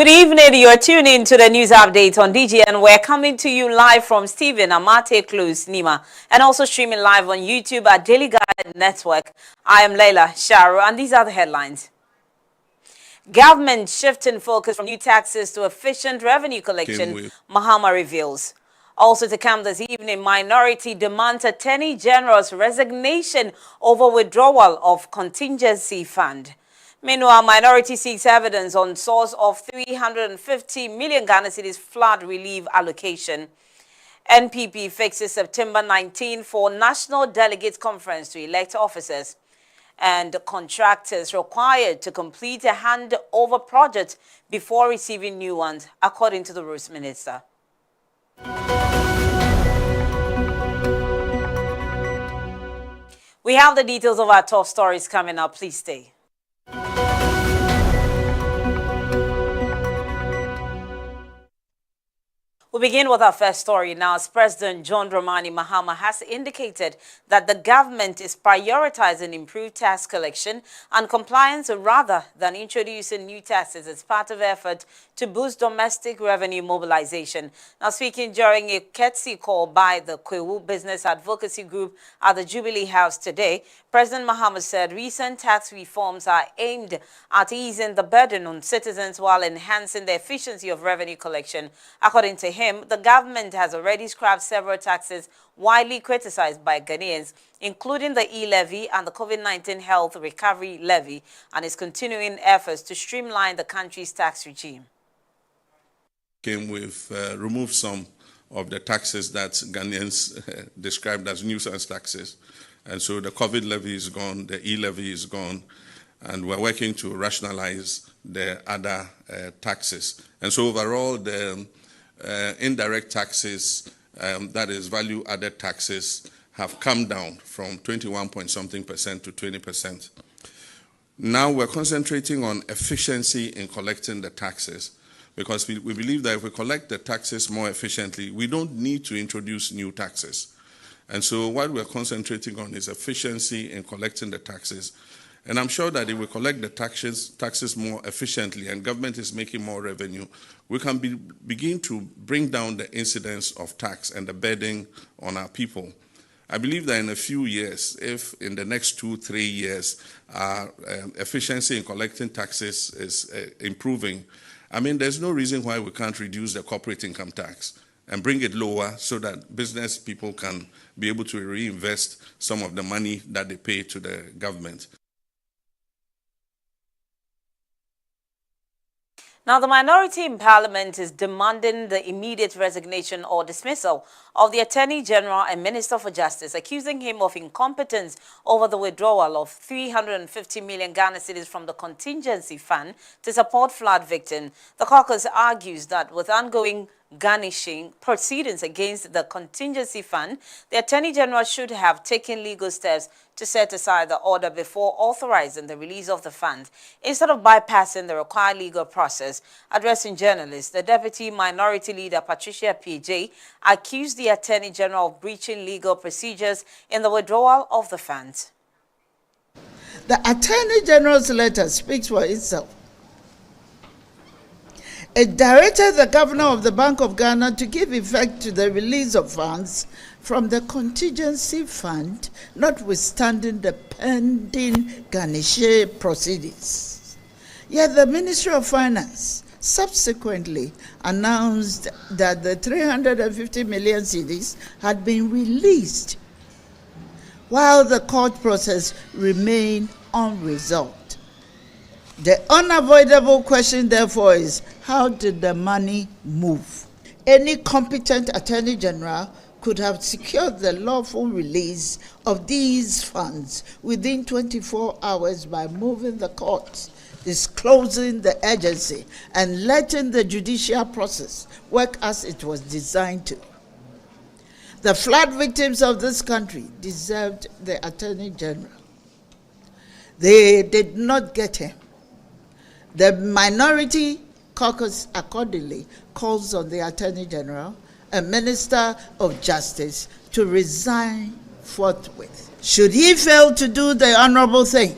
Good evening. You're tuned in to the news update on DGN. We're coming to you live from Stephen Amate Close, Nima, and also streaming live on YouTube at Daily Guide Network. I am Laila, Sharu, and these are the headlines. Government shifting focus from new taxes to efficient revenue collection, Mahama reveals. Also to come this evening, minority demands Attorney General's resignation over withdrawal of contingency fund. Meanwhile, minority seeks evidence on source of 350 million Ghana cedis flood relief allocation. NPP fixes September 19 for National Delegates Conference to elect officers. And contractors required to complete a handover project before receiving new ones, according to the Roads Minister. We have the details of our top stories coming up. Please stay. We begin with our first story now, as President John Dramani Mahama has indicated that the government is prioritizing improved tax collection and compliance rather than introducing new taxes as part of effort to boost domestic revenue mobilization. Now, speaking during a courtesy call by the Kwewu Business Advocacy Group at the Jubilee House today, President Mahama said recent tax reforms are aimed at easing the burden on citizens while enhancing the efficiency of revenue collection. According to him, the government has already scrapped several taxes widely criticized by Ghanaians, including the e-levy and the COVID-19 health recovery levy, and is continuing efforts to streamline the country's tax regime. We've removed some of the taxes that Ghanaians described as nuisance taxes. And so the COVID levy is gone, the e-levy is gone, and we're working to rationalize the other taxes. And so overall, the indirect taxes, that is value-added taxes, have come down from 21-point-something% to 20%. Now we're concentrating on efficiency in collecting the taxes, because we believe that if we collect the taxes more efficiently, we don't need to introduce new taxes. And so what we're concentrating on is efficiency in collecting the taxes. And I'm sure that if we collect the taxes more efficiently and government is making more revenue, we can begin to bring down the incidence of tax and the burden on our people. I believe that in a few years, if in the next 2-3 years, our efficiency in collecting taxes is improving, I mean, there's no reason why we can't reduce the corporate income tax and bring it lower so that business people can be able to reinvest some of the money that they pay to the government. Now, the minority in Parliament is demanding the immediate resignation or dismissal of the Attorney General and Minister for Justice, accusing him of incompetence over the withdrawal of 350 million Ghana cedis from the contingency fund to support flood victims. The caucus argues that with ongoing garnishing proceedings against the contingency fund, the Attorney General should have taken legal steps to set aside the order before authorizing the release of the fund, instead of bypassing the required legal process. Addressing journalists, the Deputy Minority Leader, Patricia P.J., accused the Attorney General of breaching legal procedures in the withdrawal of the funds. The Attorney General's letter speaks for itself. It directed the Governor of the Bank of Ghana to give effect to the release of funds from the contingency fund, notwithstanding the pending garnish proceedings. Yet the Ministry of Finance subsequently announced that the 350 million cedis had been released, while the court process remained unresolved. The unavoidable question, therefore, is how did the money move? Any competent Attorney General could have secured the lawful release of these funds within 24 hours by moving the courts, disclosing the agency, and letting the judicial process work as it was designed to. The flood victims of this country deserved the Attorney General. They did not get him. The minority caucus accordingly calls on the Attorney General and Minister of Justice to resign forthwith. Should he fail to do the honorable thing,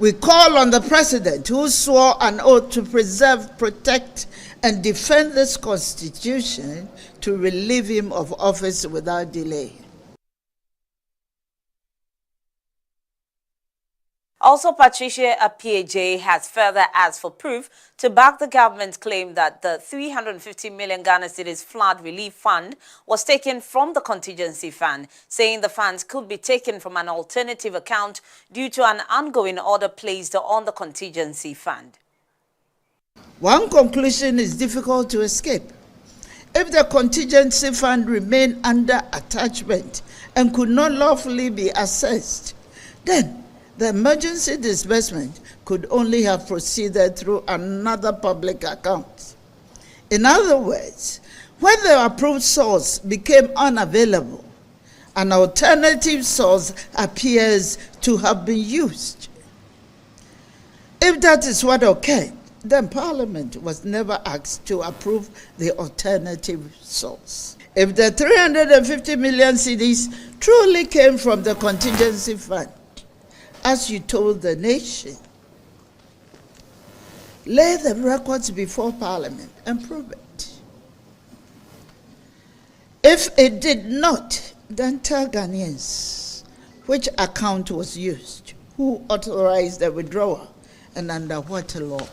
We call on the President, who swore an oath to preserve, protect, and defend this Constitution, to relieve him of office without delay. Also, Patricia Appiaje has further asked for proof to back the government's claim that the 350 million Ghana cedis flood relief fund was taken from the contingency fund, saying the funds could be taken from an alternative account due to an ongoing order placed on the contingency fund. One conclusion is difficult to escape. If the contingency fund remained under attachment and could not lawfully be assessed, then the emergency disbursement could only have proceeded through another public account. In other words, when the approved source became unavailable, an alternative source appears to have been used. If that is what occurred, then Parliament was never asked to approve the alternative source. If the 350 million cedis truly came from the contingency fund, as you told the nation, lay the records before Parliament and prove it. If it did not, then tell Ghanaians which account was used, who authorized the withdrawal, and under what law.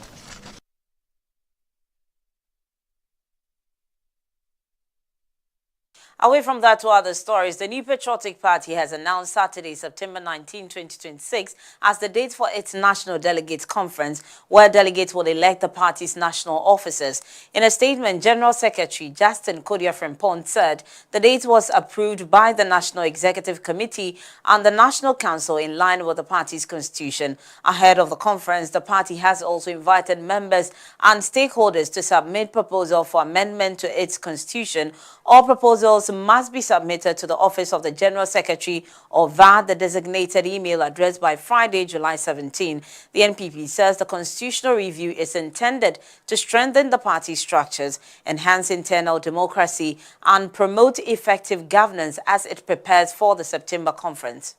Away from that to other stories, the New Patriotic Party has announced Saturday, September 19, 2026, as the date for its National Delegates Conference, where delegates will elect the party's national officers. In a statement, General Secretary Justin Kodia-Frimpong said the date was approved by the National Executive Committee and the National Council in line with the party's constitution. Ahead of the conference, the party has also invited members and stakeholders to submit proposals for amendment to its constitution. All proposals must be submitted to the Office of the General Secretary or via the designated email address by Friday, July 17. The NPP says the constitutional review is intended to strengthen the party's structures, enhance internal democracy, and promote effective governance as it prepares for the September conference.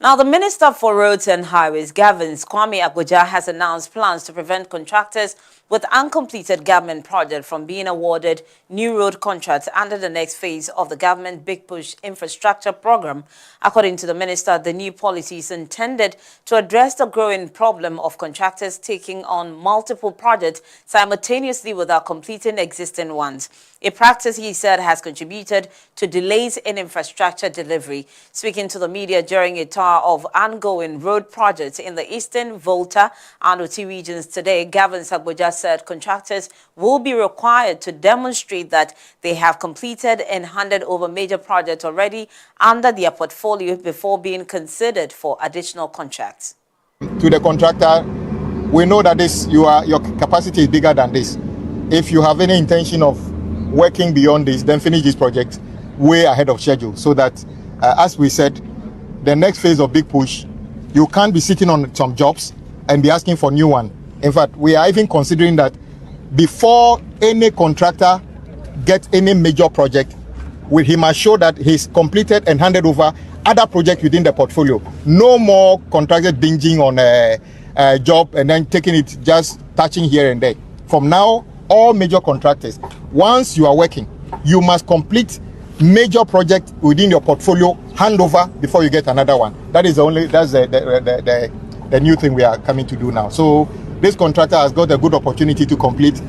Now, the Minister for Roads and Highways, Gavins Kwame Agbodza, has announced plans to prevent contractors with uncompleted government projects from being awarded new road contracts under the next phase of the government Big Push infrastructure program. According to the minister, the new policy is intended to address the growing problem of contractors taking on multiple projects simultaneously without completing existing ones. A practice, he said, has contributed to delays in infrastructure delivery. Speaking to the media during a tour of ongoing road projects in the Eastern, Volta, and Oti regions today, Gavins Agbodza said contractors will be required to demonstrate that they have completed and handed over major projects already under their portfolio before being considered for additional contracts. To the contractor, we know that your capacity is bigger than this. If you have any intention of working beyond this, then finish this project way ahead of schedule, so that, as we said, the next phase of Big Push, you can't be sitting on some jobs and be asking for new one. In fact, we are even considering that before any contractor gets any major project, he must show that he's completed and handed over other projects within the portfolio. No more contractors binging on a job and then taking it, just touching here and there. From now, all major contractors, once you are working, you must complete major project within your portfolio, hand over before you get another one. That's the new thing we are coming to do now. So this contractor has got a good opportunity to complete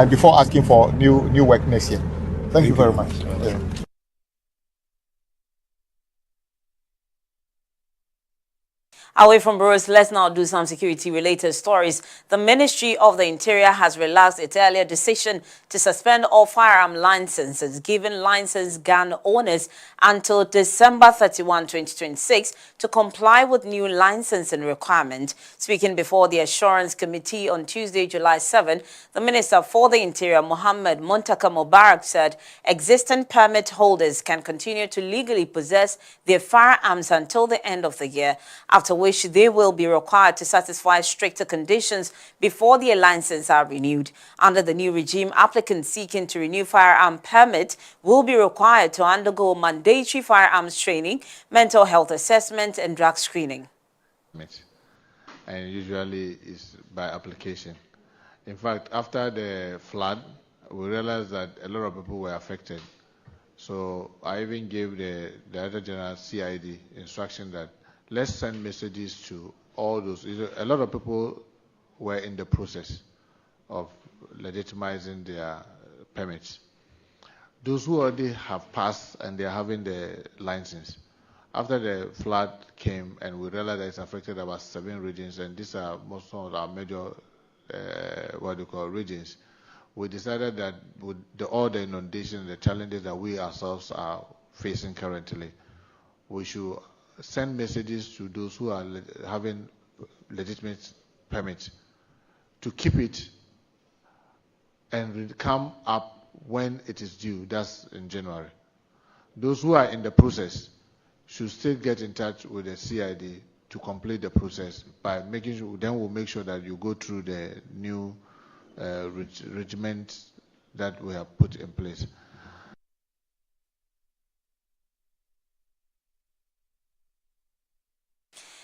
before asking for new work next year. Thank you very much. Yeah. Away from Bruce, let's now do some security-related stories. The Ministry of the Interior has relaxed its earlier decision to suspend all firearm licenses, giving licensed gun owners until December 31, 2026 to comply with new licensing requirements. Speaking before the Assurance Committee on Tuesday, July 7, the Minister for the Interior, Mohammed Muntaka Mubarak, said existing permit holders can continue to legally possess their firearms until the end of the year, after which which they will be required to satisfy stricter conditions before their licenses are renewed. Under the new regime, applicants seeking to renew firearm permit will be required to undergo mandatory firearms training, mental health assessment, and drug screening. And usually is by application. In fact, after the flood, we realized that a lot of people were affected. So I even gave the Director General CID instruction that let's send messages to all those. A lot of people were in the process of legitimizing their permits. Those who already have passed and they are having the license, after the flood came and we realized that it's affected about 7 regions, and these are most of our major, regions, we decided that with all the inundation, the challenges that we ourselves are facing currently, we should send messages to those who are having legitimate permits to keep it and come up when it is due, that's in January. Those who are in the process should still get in touch with the CID to complete the process by making sure, then we'll make sure that you go through the new regiment that we have put in place.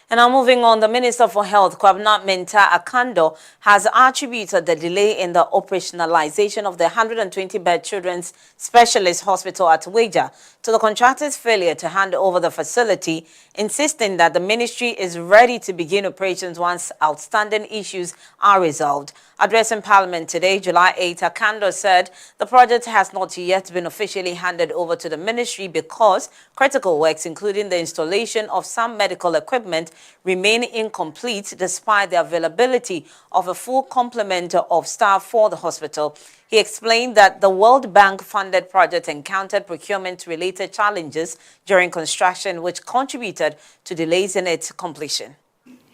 And now moving on, the Minister for Health, Kwabena Mensah Akando, has attributed the delay in the operationalization of the 120-bed Children's Specialist Hospital at Weija to the contractor's failure to hand over the facility, insisting that the ministry is ready to begin operations once outstanding issues are resolved. Addressing Parliament today, July 8, Akando said the project has not yet been officially handed over to the ministry because critical works, including the installation of some medical equipment, remain incomplete despite the availability of a full complement of staff for the hospital. He explained that the World Bank-funded project encountered procurement-related challenges during construction, which contributed to delays in its completion.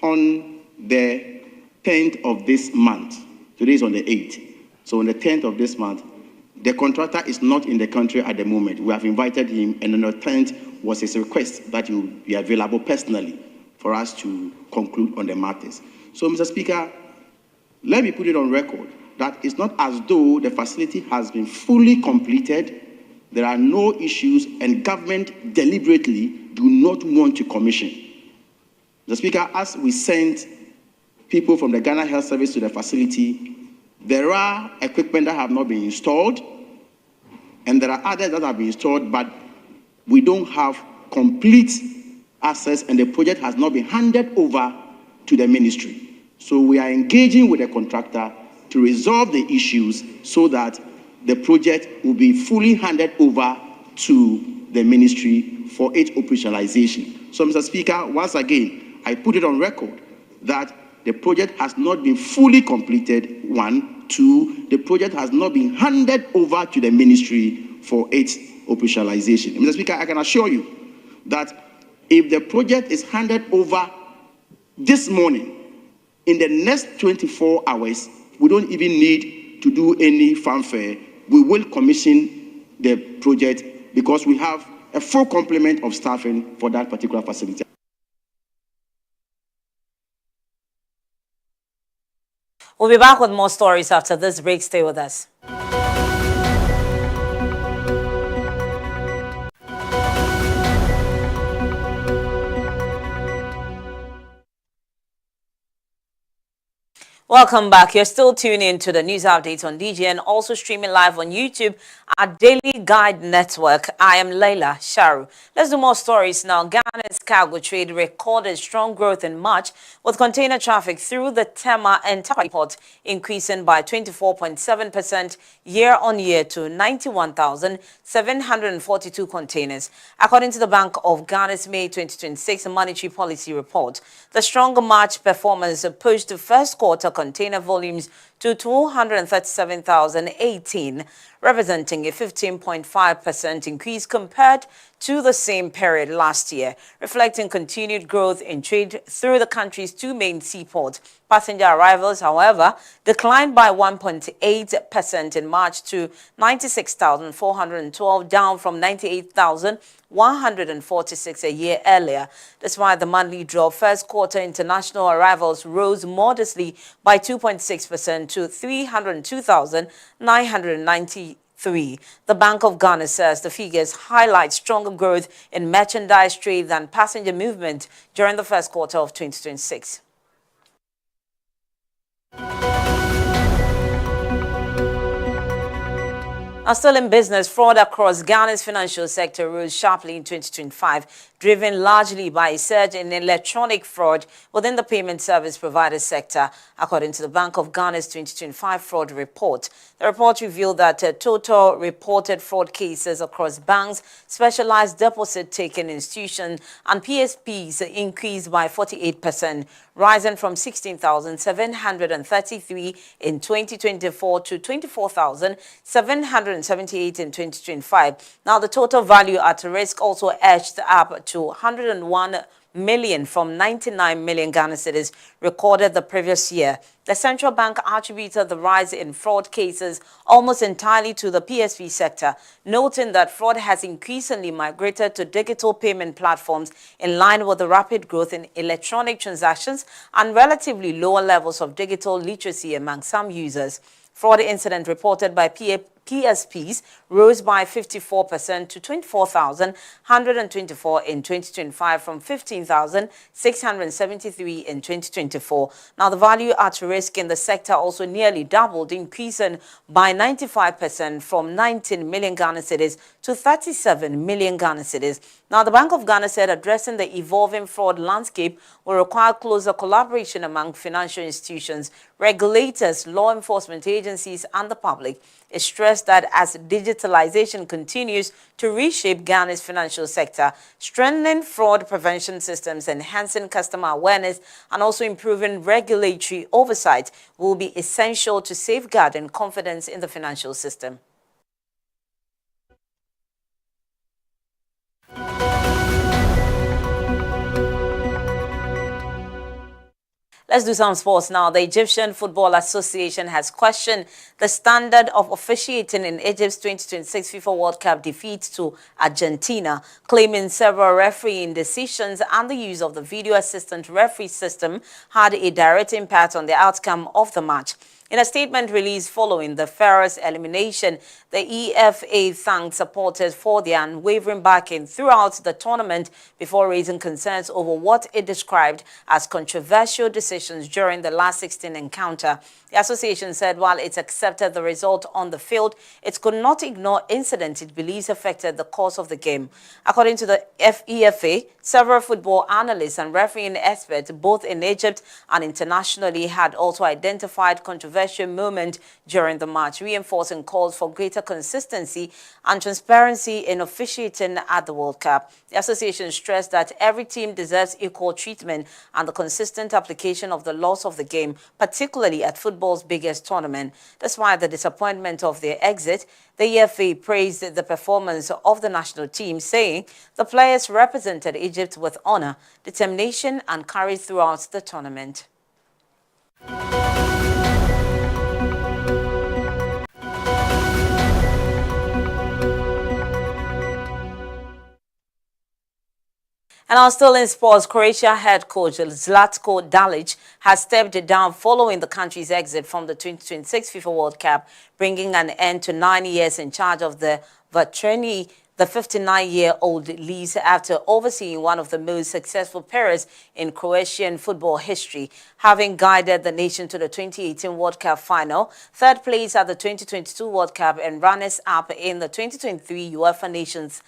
On the 10th of this month, today is on the 8th, so on the 10th of this month, the contractor is not in the country at the moment. We have invited him, and on the 10th was his request that he will be available personally for us to conclude on the matters. So, Mr. Speaker, let me put it on record that it's not as though the facility has been fully completed. There are no issues, and government deliberately do not want to commission. Mr. Speaker, as we sent people from the Ghana Health Service to the facility, there are equipment that have not been installed, and there are others that have been installed, but we don't have complete access, and the project has not been handed over to the ministry. So we are engaging with the contractor to resolve the issues so that the project will be fully handed over to the ministry for its operationalization. So, Mr. Speaker, once again, I put it on record that the project has not been fully completed, 1. 2, the project has not been handed over to the ministry for its operationalization. Mr. Speaker, I can assure you that if the project is handed over this morning, in the next 24 hours, we don't even need to do any fanfare. We will commission the project because we have a full complement of staffing for that particular facility. We'll be back with more stories after this break. Stay with us. Welcome back. You're still tuning in to the news updates on DGN, also streaming live on YouTube at Daily Guide Network. I am Laila, Sharu. Let's do more stories now. Ghana's cargo trade recorded strong growth in March, with container traffic through the Tema and Tapai port increasing by 24.7% year-on-year to 91,742 containers. According to the Bank of Ghana's May 2026 Monetary Policy Report, the stronger March performance pushed the first quarter container volumes to 237,018, representing a 15.5% increase compared to the same period last year, reflecting continued growth in trade through the country's two main seaports. Passenger arrivals, however, declined by 1.8% in March to 96,412, down from 98,146 a year earlier. Despite the monthly drop, first quarter international arrivals rose modestly by 2.6% to 302,993. The Bank of Ghana says the figures highlight stronger growth in merchandise trade than passenger movement during the first quarter of 2026. Now, still in business, fraud across Ghana's financial sector rose sharply in 2025, driven largely by a surge in electronic fraud within the payment service provider sector, according to the Bank of Ghana's 2025 fraud report. The report revealed that total reported fraud cases across banks, specialized deposit-taking institutions, and PSPs increased by 48%, rising from 16,733 in 2024 to 24,778 in 2025. Now, the total value at risk also edged up to 101 million from 99 million Ghana cedis recorded the previous year. The central bank attributed the rise in fraud cases almost entirely to the PSP sector, noting that fraud has increasingly migrated to digital payment platforms in line with the rapid growth in electronic transactions and relatively lower levels of digital literacy among some users. Fraud incident reported by PSPs rose by 54% to 24,124 in 2025 from 15,673 in 2024. Now, the value at risk in the sector also nearly doubled, increasing by 95% from 19 million Ghana cedis to 37 million Ghana cedis. Now, the Bank of Ghana said addressing the evolving fraud landscape will require closer collaboration among financial institutions, regulators, law enforcement agencies, and the public. It stressed that as digitalization continues to reshape Ghana's financial sector, strengthening fraud prevention systems, enhancing customer awareness, and also improving regulatory oversight will be essential to safeguarding confidence in the financial system. Let's do some sports now. The Egyptian Football Association has questioned the standard of officiating in Egypt's 2026 FIFA World Cup defeat to Argentina, claiming several refereeing decisions and the use of the video assistant referee system had a direct impact on the outcome of the match. In a statement released following the Pharaohs' elimination, the EFA thanked supporters for their unwavering backing throughout the tournament before raising concerns over what it described as controversial decisions during the last 16 encounter. The association said while it accepted the result on the field, it could not ignore incidents it believes affected the course of the game. According to the EFA, several football analysts and refereeing experts, both in Egypt and internationally, had also identified controversial moment during the match, reinforcing calls for greater consistency and transparency in officiating at the World Cup. The association stressed that every team deserves equal treatment and the consistent application of the laws of the game, particularly at football's biggest tournament. Despite the disappointment of their exit, the EFA praised the performance of the national team, saying the players represented Egypt with honor, determination, and courage throughout the tournament. And now still in sports, Croatia head coach Zlatko Dalic has stepped down following the country's exit from the 2026 FIFA World Cup, bringing an end to 9 years in charge of the Vatreni. The 59-year-old leaves after overseeing one of the most successful periods in Croatian football history, having guided the nation to the 2018 World Cup final, third place at the 2022 World Cup, and runners-up in the 2023 UEFA Nations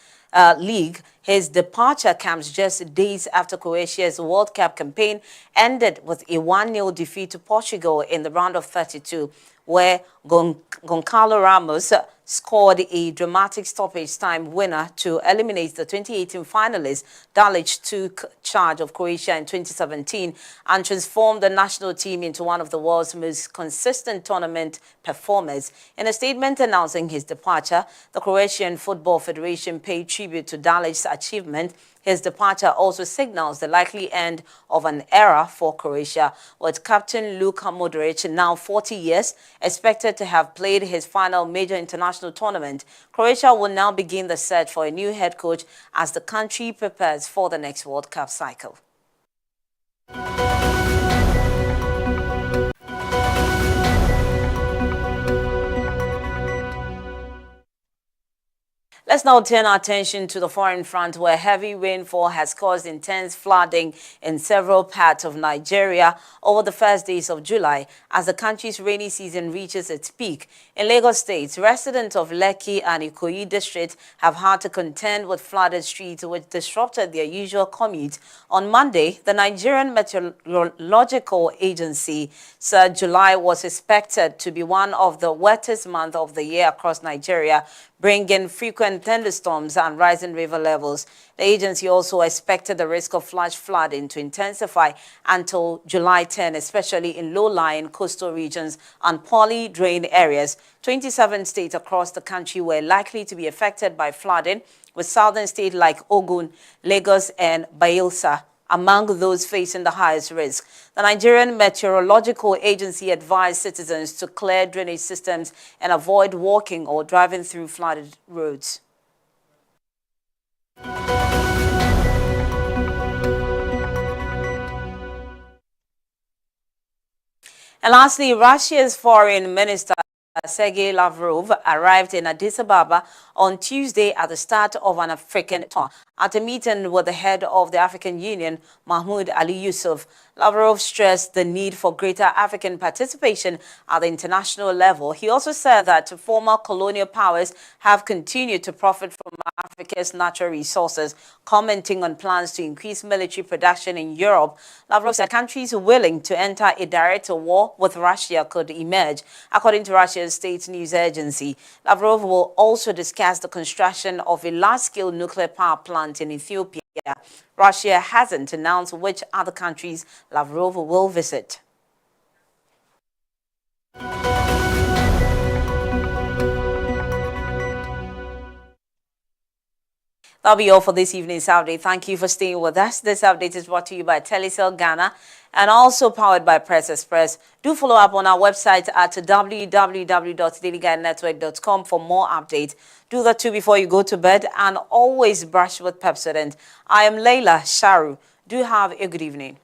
League. His departure comes just days after Croatia's World Cup campaign ended with a 1-0 defeat to Portugal in the round of 32, where Goncalo Ramos scored a dramatic stoppage time winner to eliminate the 2018 finalists. Dalic took charge of Croatia in 2017 and transformed the national team into one of the world's most consistent tournament performers. In a statement announcing his departure, the Croatian Football Federation paid tribute to Dalic's achievement. His departure also signals the likely end of an era for Croatia, with captain Luka Modric, now 40 years, expected to have played his final major international tournament. Croatia will now begin the search for a new head coach as the country prepares for the next World Cup cycle. Let's now turn our attention to the foreign front, where heavy rainfall has caused intense flooding in several parts of Nigeria over the first days of July as the country's rainy season reaches its peak. In Lagos State, residents of Lekki and Ikoyi districts have had to contend with flooded streets which disrupted their usual commute. On Monday, the Nigerian Meteorological Agency said July was expected to be one of the wettest months of the year across Nigeria, bringing frequent thunderstorms and rising river levels. The agency also expected the risk of flash flooding to intensify until July 10, especially in low-lying coastal regions and poorly drained areas. 27 states across the country were likely to be affected by flooding, with southern states like Ogun, Lagos, and Bayelsa among those facing the highest risk. The Nigerian Meteorological Agency advised citizens to clear drainage systems and avoid walking or driving through flooded roads. And lastly, Russia's foreign minister Sergei Lavrov arrived in Addis Ababa on Tuesday at the start of an African tour. At a meeting with the head of the African Union, Mahmoud Ali Yusuf, Lavrov stressed the need for greater African participation at the international level. He also said that former colonial powers have continued to profit from Africa's natural resources, commenting on plans to increase military production in Europe. Lavrov said countries willing to enter a direct war with Russia could emerge. According to Russia's state news agency, Lavrov will also discuss the construction of a large-scale nuclear power plant in Ethiopia. Russia hasn't announced which other countries Lavrov will visit. That'll be all for this evening's update. Thank you for staying with us. This update is brought to you by Telecel Ghana and also powered by Press Express. Do follow up on our website at www.dailyguidenetwork.com for more updates. Do that too before you go to bed, and always brush with Pepsodent. I am Laila Sharu. Do have a good evening.